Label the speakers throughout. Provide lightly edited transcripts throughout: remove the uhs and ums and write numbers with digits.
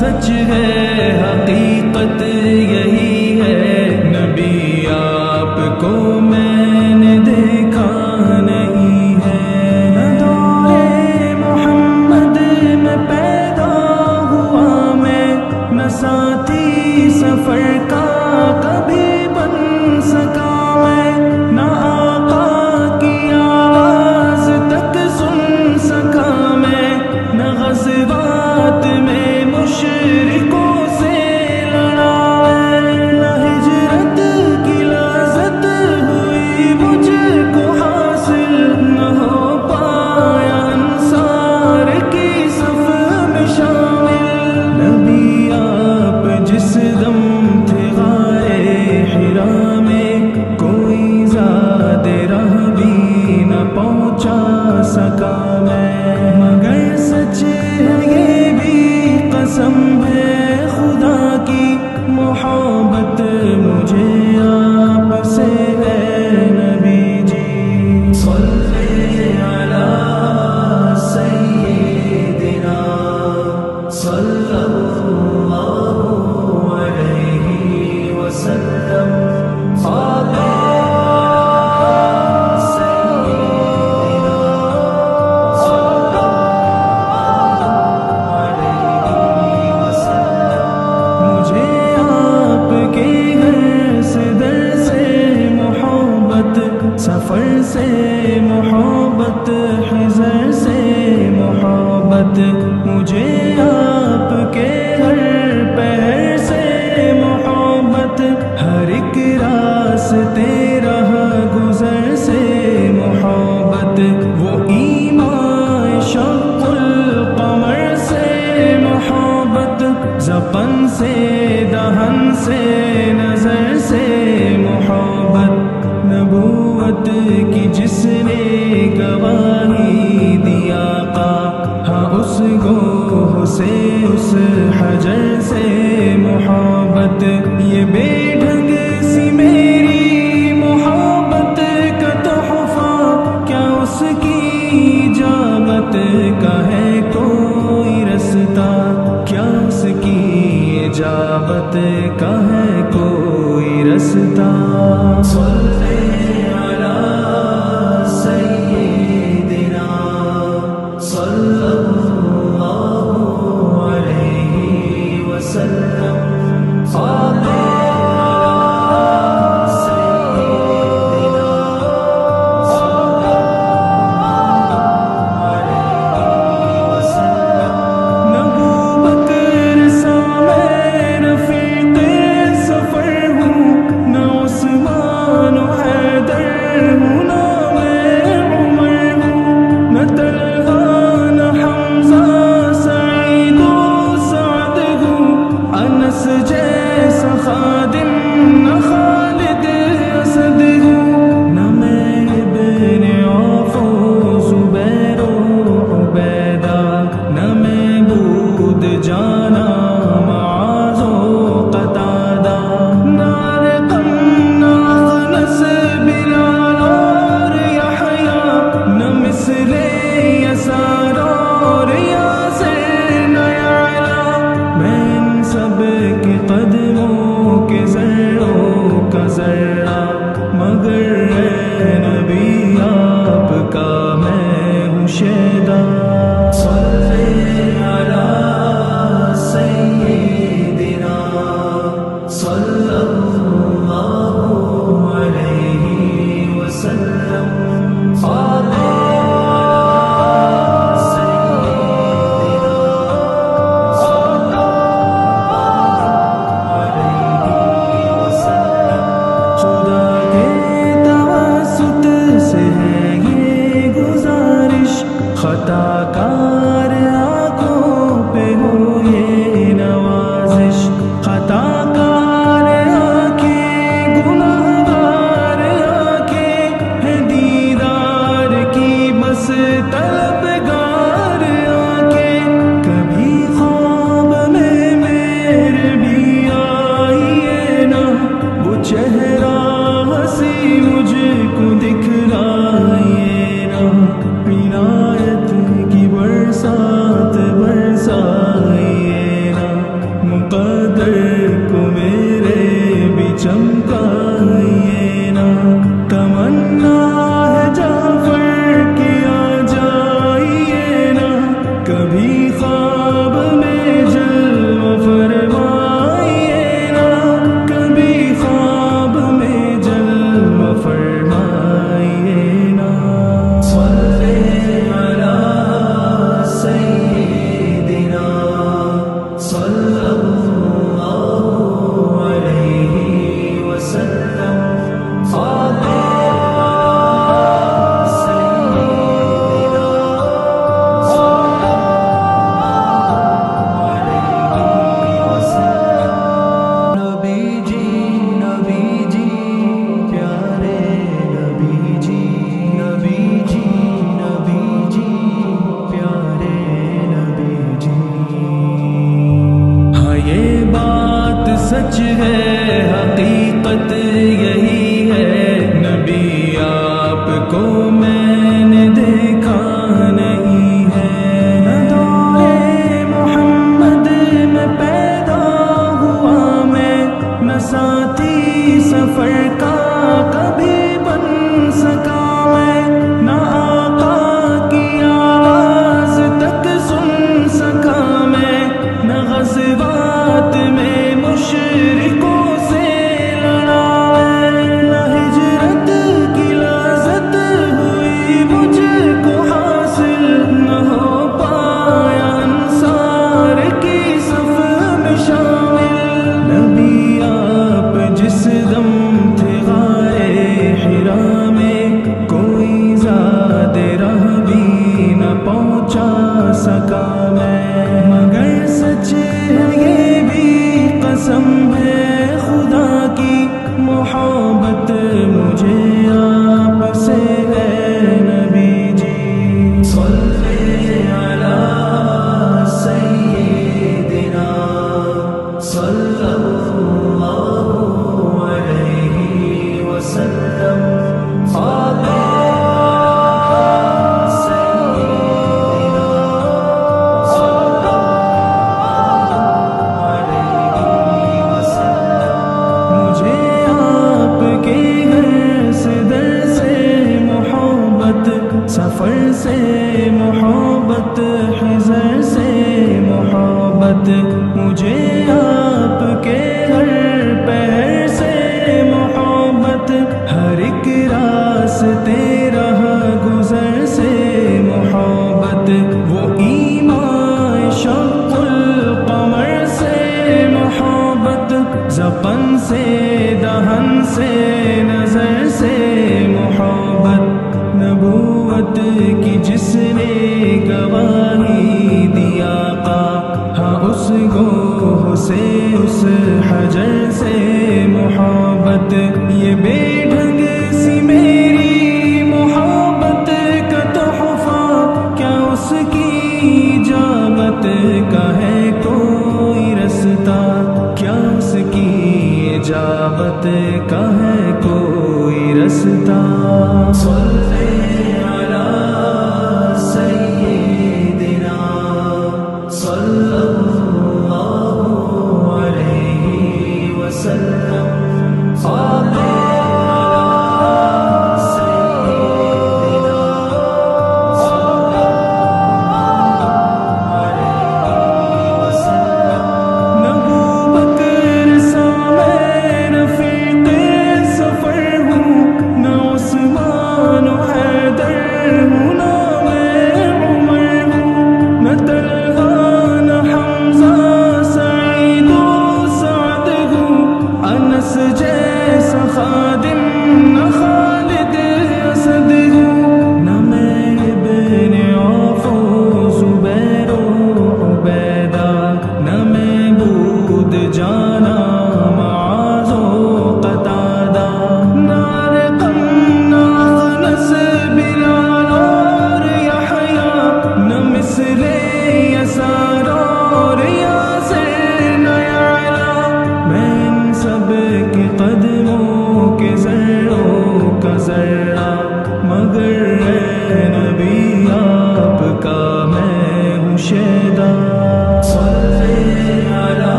Speaker 1: سچ ہے حقیقت یہی ہے، نبی آپ کو میں نے دیکھا نہیں ہے، نہ دور محمد میں پیدا ہوا میں، نہ ساتھی سفر کا کبھی بن سکا میں، نہ آقا کی آواز تک سن سکا میں، نہ غزوات میں مشرکوں سے لڑا ہے، نہ ہجرت کی لذت ہوئی مجھ کو حاصل، نہ ہو پایا انصار کی صف میں شامل، نبی آپ جس دم تھے غارِ حرا میں، کوئی زاد راہ بھی نہ پہنچا سکا میں، مگر سچ ہے یہ بھی قسم ہے خدا کی، محبت مجھے آپ سے ہے نبی جی، صلی علی سیدنا صلی اللہ علیہ وسلم، سفر سے محبت، حضر سے محبت، مجھے آپ کے ہر پہر سے محبت، ہر ایک راستے راہ گزر سے محبت، وہ ایمان شق القمر سے محبت، زبان سے دہن سے نظر سے محبت، نبوت کی جس نے گواہی دیا کا، ہاں اس گوہ سے اس حجر سے محبت، یہ بے ڈھنگ سی میری محبت کا تحفہ، کیا اس کی اجابت کا ہے کوئی رستہ، کیا اس کی اجابت کا ہے کوئی رستہ، کی طلبگار آنکھیں کبھی خواب میں میرے بھی آئیے نا، وہ چہرہ ہنسی مجھ کو دکھلائیے نا، عنایت کی برسات برسائیے نا، مقدر کو میرے بھی چمکائیے نا، تمنا ہے جعفر کی آ جائیے نا، کبھی خواب میں جلوہ فرمائیے نا، کبھی خواب میں جلوہ فرمائیے نا۔ صلی علی سیدنا صلی اللہ علیہ وسلم، صلی سچ ہے حقیقت یہی ہے، نبی آپ کو میں نے دیکھا نہیں ہے، نہ دور محمد میں پیدا ہوا میں، نہ ساتھی سفر کا کبھی بن سکا میں، نہ آقا کی آواز تک سن سکا میں، نہ غزوات میں مشرکوں سے لڑا میں، نہ ہجرت کی لذت ہوئی مجھ کو حاصل، نہ ہو پایا انصار کی صف میں شامل، نبی آپ جس دم تھے غارِ حرا میں، کوئی زاد راہ بھی نہ پہنچا سکا میں، مگر سچ ہے یہ بھی قسم ہے خدا کی، محبت مجھے آپ سے ہے نبی جی، صلی علی سیدنا صلی اللہ علیہ وسلم، سفر سے محبت، حضر سے محبت، مجھے آپ کے ہر پہر سے محبت، ہر ایک راستے راہ گزر سے محبت، وہ ایمان شق القمر سے محبت، زبان سے دہن سے نظر سے محبت، نبوت کی جس نے گواہی دیا ہاں اس گوہ سے اس حجر سے محبت، یہ بے ڈھنگ سی میری محبت کا تحفہ، کیا اس کی اجابت کا ہے کوئی رستہ، کیا اس کی اجابت کا ہے کوئی رستہ، صلی علی سیدنا صلی اللہ علیہ وسلم، صلی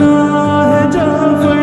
Speaker 1: ہے جعفر